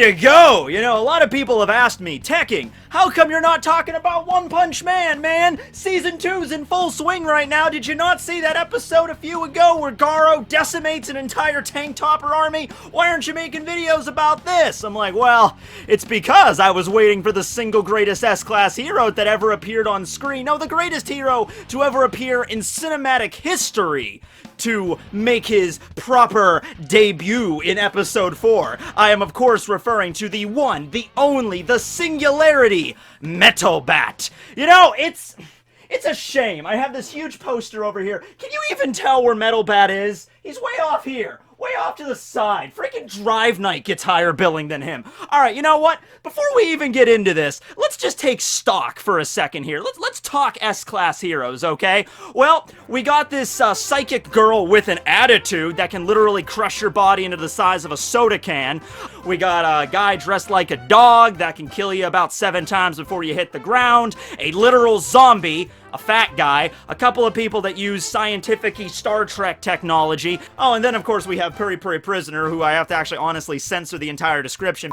to go! You know, a lot of people have asked me, Tekking, how come you're not talking about One Punch Man, man? Season 2's in full swing right now. Did you not see that episode a few ago where Garo decimates an entire tank topper army? Why aren't you making videos about this? I'm like, well, it's because I was waiting for the single greatest S-Class hero that ever appeared on screen. No, the greatest hero to ever appear in cinematic history to make his proper debut in episode 4. I am, of course, referring to the one, the only, the singularity, Metal Bat. You know, it's a shame. I have this huge poster over here. Can you even tell where Metal Bat is? He's way off here. Way off to the side. Freaking Drive Knight gets higher billing than him. Alright, you know what? Before we even get into this, let's just take stock for a second here. Let's talk S-Class heroes, okay? Well, we got this psychic girl with an attitude that can literally crush your body into the size of a soda can. We got a guy dressed like a dog that can kill you about 7 times before you hit the ground. A literal zombie. A fat guy, a couple of people that use scientific-y Star Trek technology. Oh, and then of course we have Puri Puri Prisoner, who I have to actually honestly censor the entire description.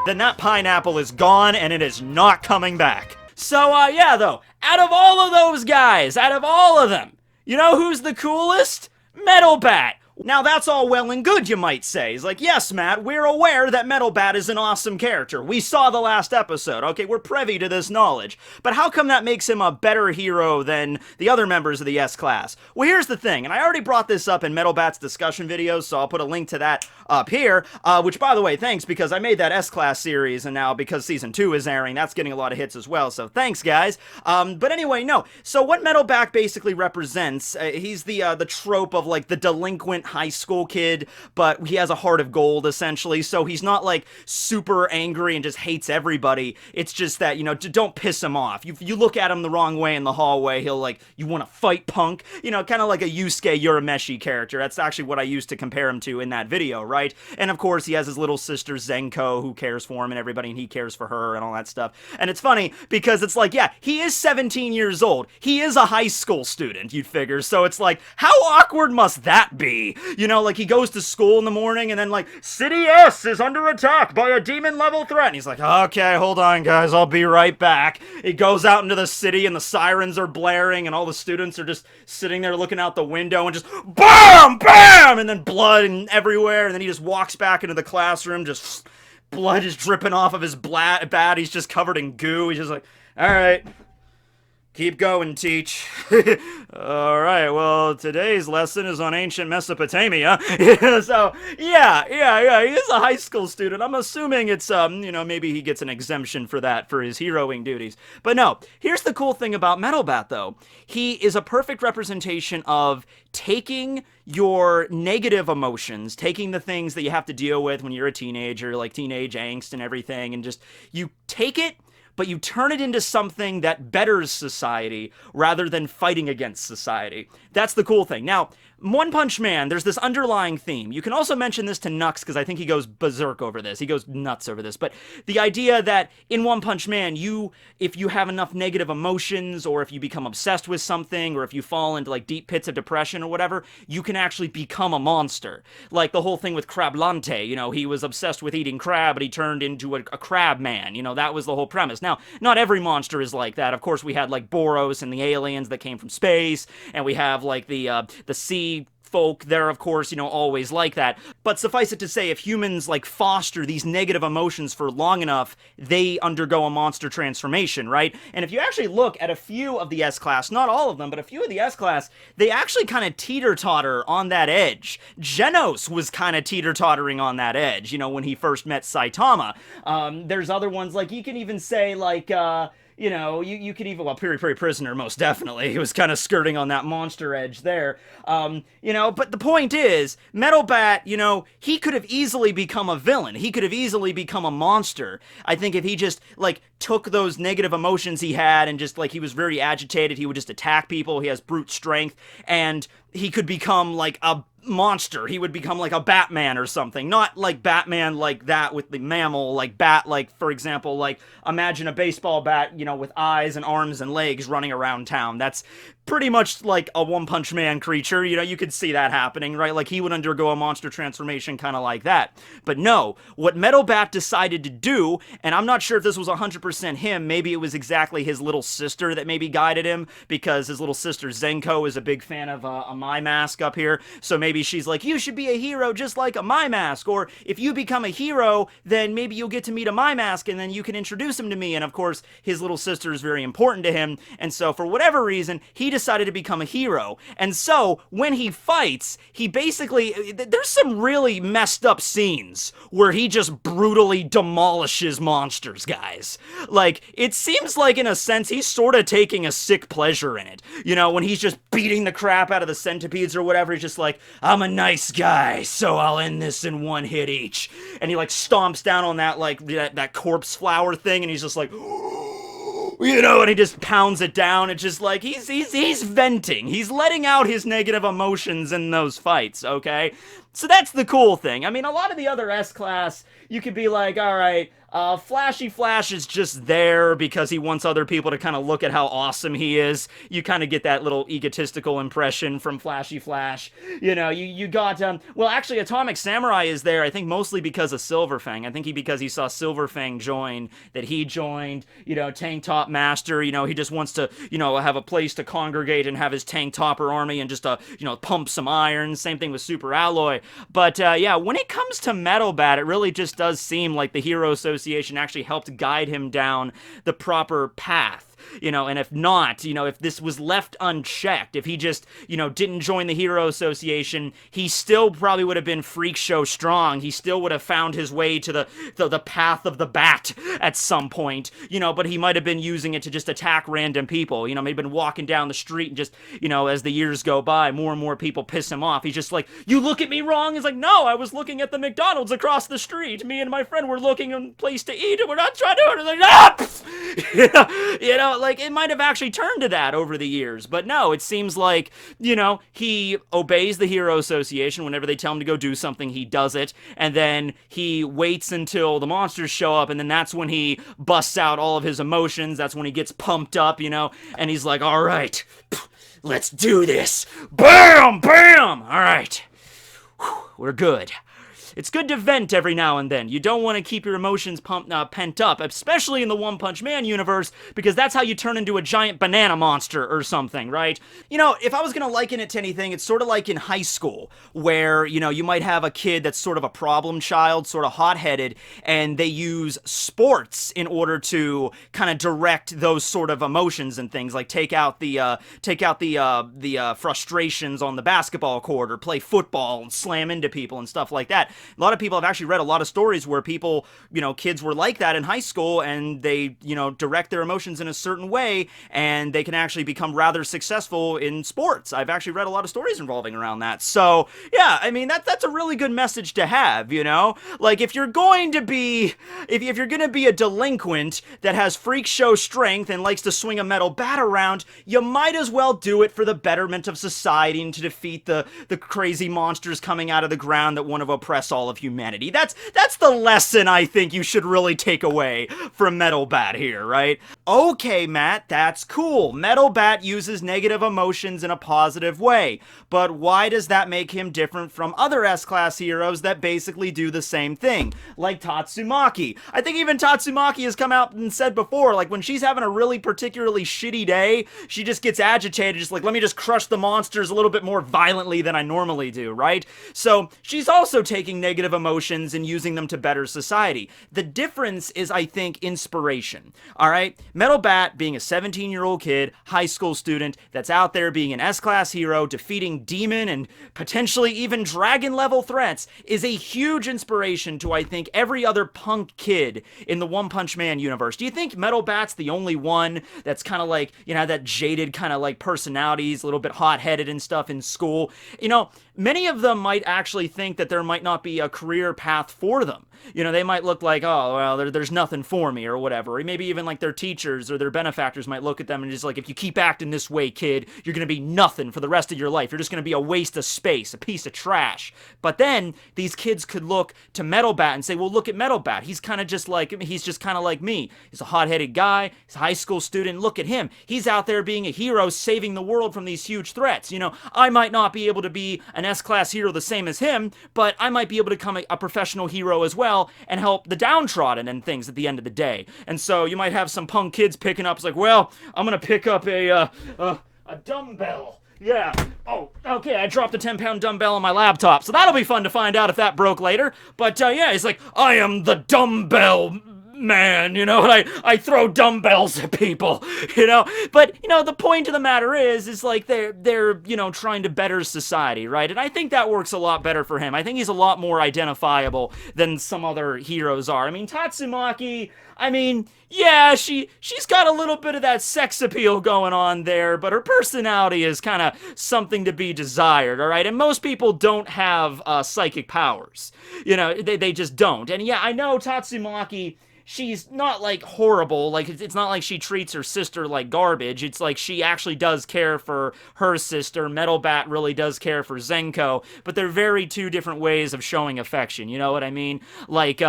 Then that pineapple is gone and it is not coming back. So, yeah though, out of all of those guys, out of all of them, you know who's the coolest? Metal Bat. Now that's all well and good, you might say. He's like, yes, Matt, we're aware that Metal Bat is an awesome character. We saw the last episode, okay? We're privy to this knowledge. But how come that makes him a better hero than the other members of the S-Class? Well, here's the thing, and I already brought this up in Metal Bat's discussion videos, so I'll put a link to that up here, which, by the way, thanks, because I made that S-Class series, and now because Season 2 is airing, that's getting a lot of hits as well, so thanks, guys. But anyway, no. So what Metal Bat basically represents, he's the trope of, like, the delinquent high school kid, but he has a heart of gold, essentially, so he's not, like, super angry and just hates everybody. It's just that, you know, don't piss him off. You look at him the wrong way in the hallway, he'll, like, you want to fight, punk? You know, kind of like a Yusuke Urameshi character. That's actually what I used to compare him to in that video, right? And, of course, he has his little sister, Zenko, who cares for him and everybody, and he cares for her and all that stuff. And it's funny, because it's like, yeah, he is 17 years old. He is a high school student, you'd figure, so it's like, how awkward must that be? You know, like, he goes to school in the morning, and then, like, City S is under attack by a demon-level threat, and he's like, okay, hold on, guys, I'll be right back. He goes out into the city, and the sirens are blaring, and all the students are just sitting there looking out the window, and just BAM! BAM! And then blood and everywhere, and then he just walks back into the classroom, just blood is dripping off of his bat, he's just covered in goo, he's just like, alright. Keep going, teach. Alright, well, today's lesson is on ancient Mesopotamia. So, yeah, he is a high school student. I'm assuming it's, you know, maybe he gets an exemption for that, for his heroing duties. But no, here's the cool thing about Metal Bat, though. He is a perfect representation of taking your negative emotions, taking the things that you have to deal with when you're a teenager, like teenage angst and everything, and just, you take it, but you turn it into something that betters society rather than fighting against society. That's the cool thing. Now, One Punch Man, there's this underlying theme. You can also mention this to Nux, because I think he goes berserk over this. He goes nuts over this. But the idea that in One Punch Man, if you have enough negative emotions, or if you become obsessed with something, or if you fall into, like, deep pits of depression or whatever, you can actually become a monster. Like the whole thing with Crablante, you know, he was obsessed with eating crab, but he turned into a crab man. You know, that was the whole premise. Now, not every monster is like that. Of course, we had, like, Boros and the aliens that came from space, and we have, like, the sea folk, they're of course, you know, always like that. But suffice it to say, if humans, like, foster these negative emotions for long enough, they undergo a monster transformation, right? And if you actually look at a few of the S-Class, not all of them, but a few of the S-Class, they actually kind of teeter-totter on that edge. Genos was kind of teeter-tottering on that edge, you know, when he first met Saitama. There's other ones, like, you can even say, like, you know, you could even, well, Puri Puri Prisoner, most definitely. He was kind of skirting on that monster edge there. You know, but the point is, Metal Bat, you know, he could have easily become a villain. He could have easily become a monster. I think if he just, like, took those negative emotions he had and just, like, he was very agitated, he would just attack people. He has brute strength, and he could become, like, a monster. He would become like a Batman or something. Not like Batman like that with the mammal, like bat, like, for example, like, imagine a baseball bat, you know, with eyes and arms and legs running around town. That's pretty much like a One Punch Man creature. You know, you could see that happening, right? Like, he would undergo a monster transformation kind of like that. But no, what Metal Bat decided to do, and I'm not sure if this was 100% him, maybe it was exactly his little sister that maybe guided him, because his little sister Zenko is a big fan of a My Mask up here, so maybe she's like, you should be a hero just like a My Mask, or if you become a hero, then maybe you'll get to meet a My Mask, and then you can introduce him to me. And of course, his little sister is very important to him, and so for whatever reason, he decided to become a hero. And so, when he fights, he basically, there's some really messed up scenes where he just brutally demolishes monsters, guys. Like, it seems like, in a sense, he's sort of taking a sick pleasure in it. You know, when he's just beating the crap out of the centipedes or whatever, he's just like, I'm a nice guy, so I'll end this in one hit each. And he, like, stomps down on that, like, that corpse flower thing, and he's just like, you know, and he just pounds it down. It's just like, he's venting. He's letting out his negative emotions in those fights, okay? So that's the cool thing. I mean, a lot of the other S-Class, you could be like, alright, Flashy Flash is just there because he wants other people to kind of look at how awesome he is. You kind of get that little egotistical impression from Flashy Flash. You know, you got, well, actually, Atomic Samurai is there, I think, mostly because of Silverfang. I think because he saw Silverfang join, that he joined. You know, Tank Top Master, you know, he just wants to, you know, have a place to congregate and have his Tank Topper army and just, you know, pump some iron. Same thing with Super Alloy. But, yeah, when it comes to Metal Bat, it really just does seem like the Hero Association actually helped guide him down the proper path. You know, and if not, you know, if this was left unchecked, if he just, you know, didn't join the Hero Association, he still probably would have been freak show strong. He still would have found his way to the path of the bat at some point, you know, but he might have been using it to just attack random people. You know, maybe been walking down the street and just, you know, as the years go by, more and more people piss him off. He's just like, you look at me wrong? He's like, no, I was looking at the McDonald's across the street. Me and my friend were looking at a place to eat, and we're not trying to do it. Like, ah! You know, like, it might have actually turned to that over the years, but no, it seems like, you know, he obeys the Hero Association. Whenever they tell him to go do something, he does it, and then he waits until the monsters show up, and then that's when he busts out all of his emotions. That's when he gets pumped up, you know, and he's like, all right, let's do this. Bam! Bam! All right. We're good. It's good to vent every now and then. You don't want to keep your emotions pent up, especially in the One Punch Man universe, because that's how you turn into a giant banana monster or something, right? You know, if I was going to liken it to anything, it's sort of like in high school, where, you know, you might have a kid that's sort of a problem child, sort of hot-headed, and they use sports in order to kind of direct those sort of emotions and things, like take out the frustrations on the basketball court, or play football and slam into people and stuff like that. A lot of people have actually read a lot of stories where people, you know, kids were like that in high school, and they, you know, direct their emotions in a certain way, and they can actually become rather successful in sports. I've actually read a lot of stories involving around that. So, yeah, I mean, that's a really good message to have, you know? Like, if you're going to be, if you're going to be a delinquent that has freak show strength and likes to swing a metal bat around, you might as well do it for the betterment of society and to defeat the crazy monsters coming out of the ground that want to oppress all of humanity. That's the lesson I think you should really take away from Metal Bat here, right? Okay, Matt, that's cool. Metal Bat uses negative emotions in a positive way, but why does that make him different from other S-Class heroes that basically do the same thing? Like Tatsumaki. I think even Tatsumaki has come out and said before, like, when she's having a really particularly shitty day, she just gets agitated, just like, let me just crush the monsters a little bit more violently than I normally do, right? So, she's also taking negative emotions and using them to better society. The difference is, I think, inspiration. Alright? Metal Bat, being a 17-year-old kid, high school student, that's out there being an S-Class hero, defeating demon and potentially even dragon-level threats, is a huge inspiration to, I think, every other punk kid in the One Punch Man universe. Do you think Metal Bat's the only one that's kind of like, you know, that jaded kind of like personalities, a little bit hot-headed and stuff in school? You know, many of them might actually think that there might not be a career path for them. You know, they might look like, oh, well, there's nothing for me or whatever. Or maybe even like their teachers or their benefactors might look at them and just like, if you keep acting this way, kid, you're going to be nothing for the rest of your life. You're just going to be a waste of space, a piece of trash. But then these kids could look to Metal Bat and say, well, look at Metal Bat. He's kind of just like me. He's a hot-headed guy. He's a high school student. Look at him. He's out there being a hero, saving the world from these huge threats. You know, I might not be able to be an S-class hero the same as him, but I might be able to become a professional hero as well and help the downtrodden and things at the end of the day. And so you might have some punk kids picking up, it's like, well, I'm gonna pick up a dumbbell. Yeah. Oh, okay, I dropped a 10-pound dumbbell on my laptop, so that'll be fun to find out if that broke later. But, yeah, he's like, I am the dumbbell man, you know, and I throw dumbbells at people, you know. But, you know, the point of the matter is like they're, you know, trying to better society, right? And I think that works a lot better for him. I think he's a lot more identifiable than some other heroes are. I mean, Tatsumaki, I mean, yeah, she's got a little bit of that sex appeal going on there, but her personality is kind of something to be desired, all right? And most people don't have psychic powers. You know, they just don't. And yeah, I know Tatsumaki, she's not, like, horrible. Like, it's not like she treats her sister like garbage. It's like she actually does care for her sister. Metal Bat really does care for Zenko. But they're very two different ways of showing affection. You know what I mean? Like,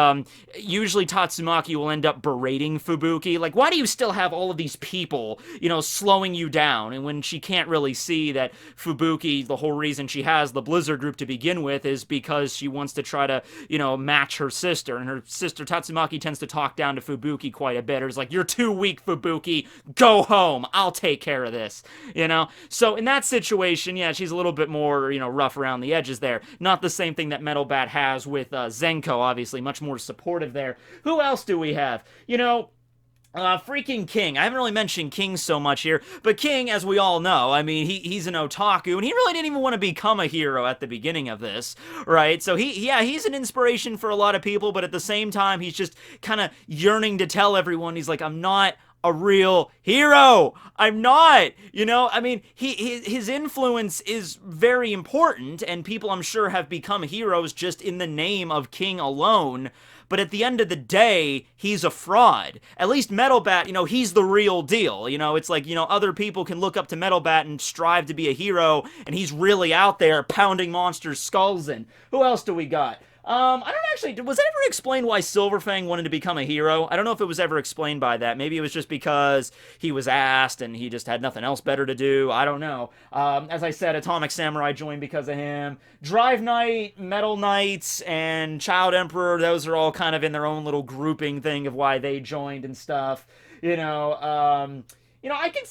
usually Tatsumaki will end up berating Fubuki. Like, why do you still have all of these people, you know, slowing you down? And when she can't really see that Fubuki, the whole reason she has the Blizzard group to begin with is because she wants to try to, you know, match her sister. And her sister, Tatsumaki, tends to talk down to Fubuki quite a bit. It's like, you're too weak, Fubuki. Go home. I'll take care of this. You know? So in that situation, yeah, she's a little bit more, you know, rough around the edges there. Not the same thing that Metal Bat has with Zenko, obviously. Much more supportive there. Who else do we have? You know, freaking King. I haven't really mentioned King so much here, but King, as we all know, I mean, he's an otaku, and he really didn't even want to become a hero at the beginning of this, right? So he's an inspiration for a lot of people, but at the same time, he's just kind of yearning to tell everyone, he's like, I'm not a real hero. I'm not, you know, I mean, his influence is very important, and people, I'm sure, have become heroes just in the name of King alone. But at the end of the day, he's a fraud. At least Metal Bat, you know, he's the real deal. You know, it's like, you know, other people can look up to Metal Bat and strive to be a hero, and he's really out there pounding monsters' skulls in. Who else do we got? I don't actually, was it ever explained why Silverfang wanted to become a hero? I don't know if it was ever explained by that. Maybe it was just because he was asked and he just had nothing else better to do. I don't know. As I said, Atomic Samurai joined because of him. Drive Knight, Metal Knights, and Child Emperor, those are all kind of in their own little grouping thing of why they joined and stuff. You know, I can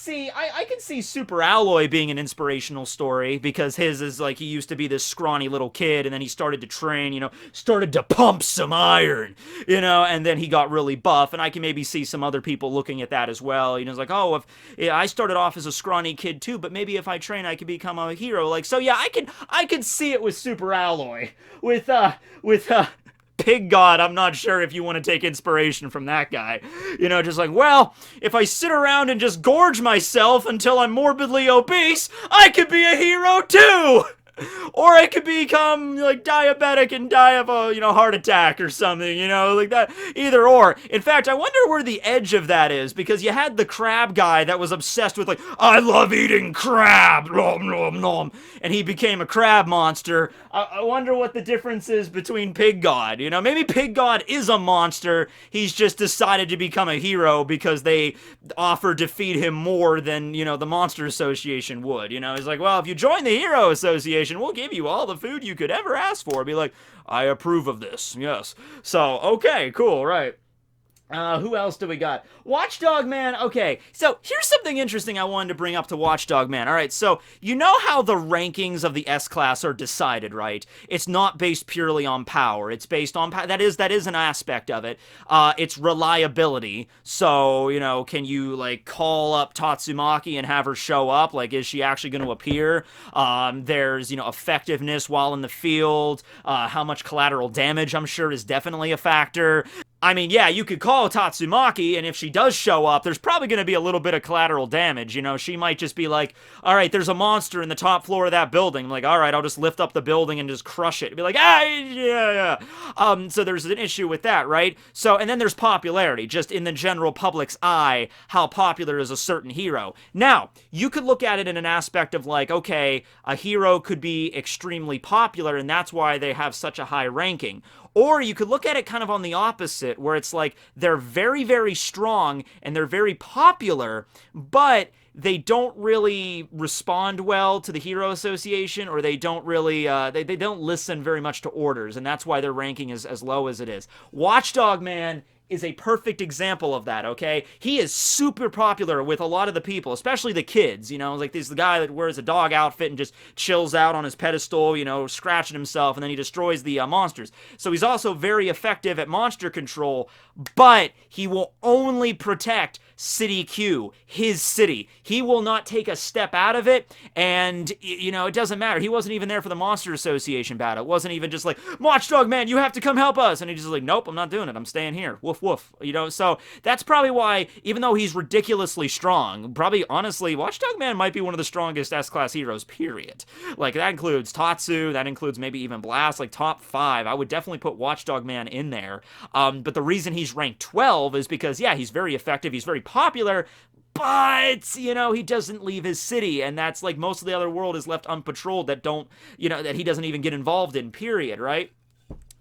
see Super Alloy being an inspirational story, because his is like, he used to be this scrawny little kid, and then he started to train, you know, started to pump some iron, you know, and then he got really buff, and I can maybe see some other people looking at that as well, you know, it's like, oh, if I started off as a scrawny kid too, but maybe if I train, I could become a hero, like, so yeah, I could see it with Super Alloy, with Pig God. I'm not sure if you want to take inspiration from that guy. You know, just like, well, if I sit around and just gorge myself until I'm morbidly obese, I could be a hero too! Or I could become, like, diabetic and die of a, you know, heart attack or something, you know, like that. Either or. In fact, I wonder where the edge of that is, because you had the crab guy that was obsessed with, like, I love eating crab, nom, nom, nom, and he became a crab monster. I wonder what the difference is between Pig God, you know? Maybe Pig God is a monster, he's just decided to become a hero because they offered to feed him more than, you know, the Monster Association would, you know? He's like, well, if you join the Hero Association, we'll give you all the food you could ever ask for. Be like, I approve of this. Yes. So, okay, cool, right. Who else do we got? Watchdog Man. Okay, so here's something interesting I wanted to bring up to Watchdog Man. All right, so you know how the rankings of the S-Class are decided, right? It's not based purely on power. It's based on that is an aspect of it. It's reliability. So, you know, can you, like, call up Tatsumaki and have her show up? Like, is she actually going to appear? There's, you know, effectiveness while in the field. How much collateral damage, I'm sure, is definitely a factor. I mean, yeah, you could call Tatsumaki, and if she does show up, there's probably going to be a little bit of collateral damage. You know, she might just be like, all right, there's a monster in the top floor of that building. I'm like, all right, I'll just lift up the building and just crush it. Be like, ah, yeah. So there's an issue with that, right? So, and then there's popularity, just in the general public's eye, how popular is a certain hero. Now, you could look at it in an aspect of like, okay, a hero could be extremely popular, and that's why they have such a high ranking. Or you could look at it kind of on the opposite, where it's like they're very, very strong and they're very popular, but they don't really respond well to the Hero Association, or they don't really, they don't listen very much to orders, and that's why their ranking is as low as it is. Watchdog Man is a perfect example of that, okay? He is super popular with a lot of the people, especially the kids, you know? Like, there's the guy that wears a dog outfit and just chills out on his pedestal, you know, scratching himself, and then he destroys the monsters. So he's also very effective at monster control, but he will only protect City Q, his city. He will not take a step out of it, and, you know, it doesn't matter. He wasn't even there for the Monster Association battle. It wasn't even just like, Watchdog Man, you have to come help us, and he's just like, nope, I'm not doing it. I'm staying here. Woof, woof. You know, so that's probably why, even though he's ridiculously strong, probably, honestly, Watchdog Man might be one of the strongest S-Class heroes, period. Like, that includes Tatsu, that includes maybe even Blast, like, top 5. I would definitely put Watchdog Man in there. But the reason he's ranked 12 is because, yeah, he's very effective, he's very popular, but, you know, he doesn't leave his city, and that's like most of the other world is left unpatrolled that don't, you know, that he doesn't even get involved in, period, right?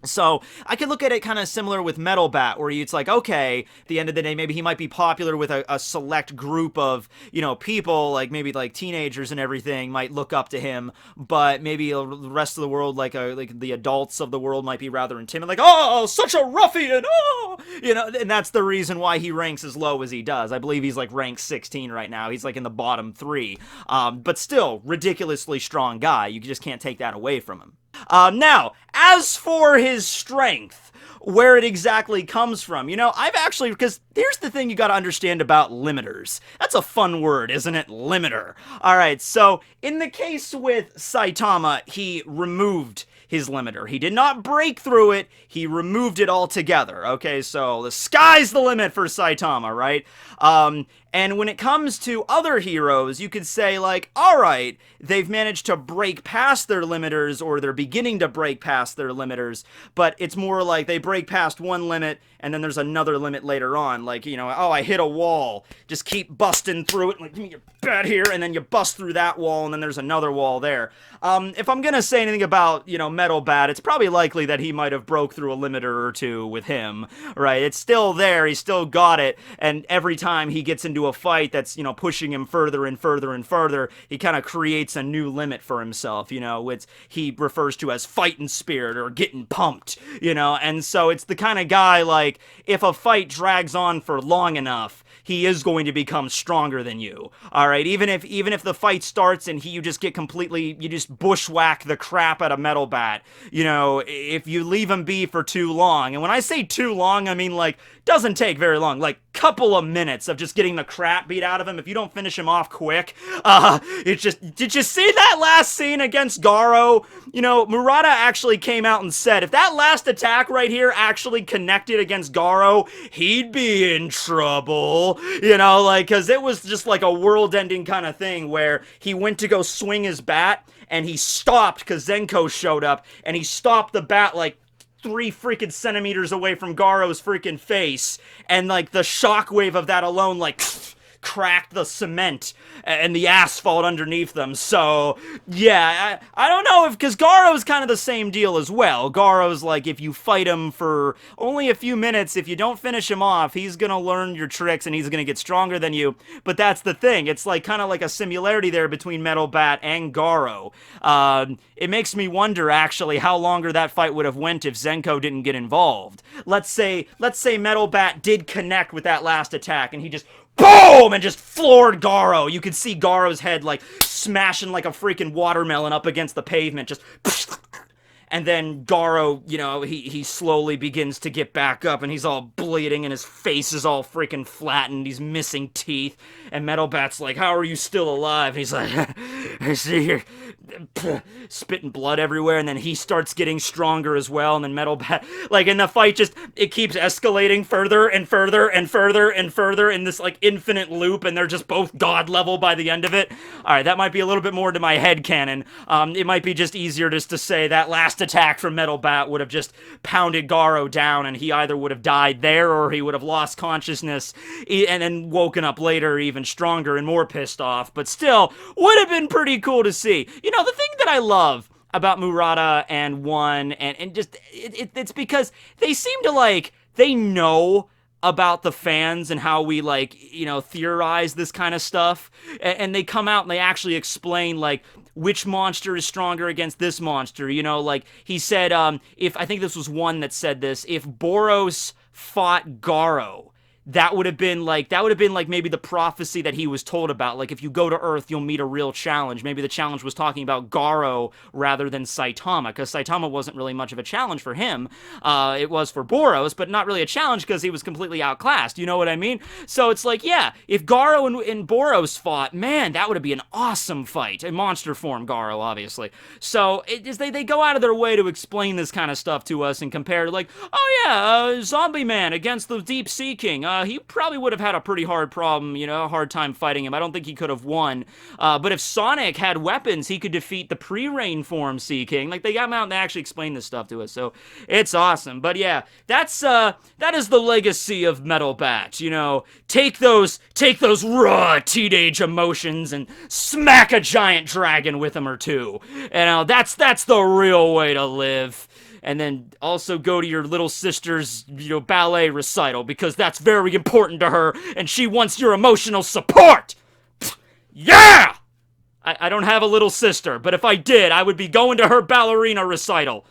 So, I could look at it kind of similar with Metal Bat, where it's like, okay, at the end of the day, maybe he might be popular with a select group of, you know, people, like maybe like teenagers and everything might look up to him, but maybe the rest of the world, like the adults of the world might be rather intimidated, like, oh, such a ruffian, oh, you know, and that's the reason why he ranks as low as he does. I believe he's like ranked 16 right now. He's like in the bottom 3, but still, ridiculously strong guy. You just can't take that away from him. Now, as for his strength, where it exactly comes from, you know, I've actually, because here's the thing you gotta understand about limiters. That's a fun word, isn't it? Limiter. Alright, so, in the case with Saitama, he removed his limiter. He did not break through it, he removed it altogether. Okay, so the sky's the limit for Saitama, right? And when it comes to other heroes, you could say, like, alright, they've managed to break past their limiters, or they're beginning to break past their limiters, but it's more like they break past one limit, and then there's another limit later on, like, you know, oh, I hit a wall, just keep busting through it, like, give me your bat here, and then you bust through that wall, and then there's another wall there. If I'm gonna say anything about, you know, Metal Bat, it's probably likely that he might have broke through a limiter or two with him, right? It's still there, he's still got it, and every time he gets into a fight that's, you know, pushing him further and further and further, he kind of creates a new limit for himself, you know, he refers to as fighting spirit or getting pumped, you know, and so it's the kind of guy, like, if a fight drags on for long enough, he is going to become stronger than you, alright? Even if the fight starts and you just bushwhack the crap out of Metal Bat, you know, if you leave him be for too long, and when I say too long, I mean, like, doesn't take very long, like, couple of minutes of just getting the crap beat out of him, if you don't finish him off quick, it's just, did you see that last scene against Garo? You know, Murata actually came out and said, if that last attack right here actually connected against Garo, he'd be in trouble, you know, like, because it was just like a world-ending kind of thing where he went to go swing his bat, and he stopped because Zenko showed up, and he stopped the bat, like, 3 freaking centimeters away from Garo's freaking face, and, like, the shockwave of that alone, like, cracked the cement and the asphalt underneath them. So, yeah, I don't know if, because Garo's kind of the same deal as well. Garo's like, if you fight him for only a few minutes, if you don't finish him off, he's gonna learn your tricks and he's gonna get stronger than you. But that's the thing. It's like kind of like a similarity there between Metal Bat and Garo. It makes me wonder, actually, how longer that fight would have went if Zenko didn't get involved. Let's say Metal Bat did connect with that last attack and he just boom! And just floored Garo. You could see Garo's head, like, smashing like a freaking watermelon up against the pavement. Just and then Garo, you know, he slowly begins to get back up, and he's all bleeding, and his face is all freaking flattened, he's missing teeth, and Metal Bat's like, how are you still alive? And he's like, I see here, spitting blood everywhere, and then he starts getting stronger as well, and then Metal Bat, like, in the fight, just, it keeps escalating further and further and further and further in this, like, infinite loop, and they're just both god level by the end of it. Alright, that might be a little bit more to my head canon. It might be just easier just to say that last attack from Metal Bat would have just pounded Garo down, and he either would have died there, or he would have lost consciousness, and then woken up later even stronger and more pissed off, but still, would have been pretty cool to see. You know, the thing that I love about Murata and One, and just, it's because they seem to, like, they know about the fans and how we, like, you know, theorize this kind of stuff, and they come out and they actually explain, like, which monster is stronger against this monster, you know, like, he said, if, I think this was One that said this, if Boros fought Garo, that would have been like maybe the prophecy that he was told about. Like, if you go to Earth, you'll meet a real challenge. Maybe the challenge was talking about Garo rather than Saitama, because Saitama wasn't really much of a challenge for him. It was for Boros, but not really a challenge because he was completely outclassed. You know what I mean? So it's like, yeah, if Garo and Boros fought, man, that would be an awesome fight. In monster form, Garo, obviously. So they go out of their way to explain this kind of stuff to us and compare, like, oh yeah, Zombie Man against the Deep Sea King. He probably would have had a pretty hard problem, you know, a hard time fighting him. I don't think he could have won. But if Sonic had weapons, he could defeat the pre-rain form Sea King. Like, they got him out and they actually explained this stuff to us, so it's awesome. But yeah, that is the legacy of Metal Bat. You know, take those raw teenage emotions and smack a giant dragon with them or two. You know, that's the real way to live. And then also go to your little sister's, you know, ballet recital, because that's very important to her, and she wants your emotional support! Yeah! I don't have a little sister, but if I did, I would be going to her ballerina recital.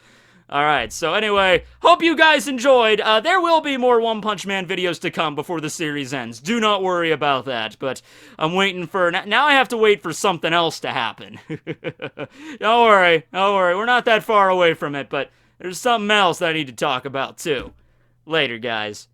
Alright, so anyway, hope you guys enjoyed. There will be more One Punch Man videos to come before the series ends. Do not worry about that, but I'm waiting for... Now I have to wait for something else to happen. Don't worry, we're not that far away from it, but... there's something else that I need to talk about, too. Later, guys.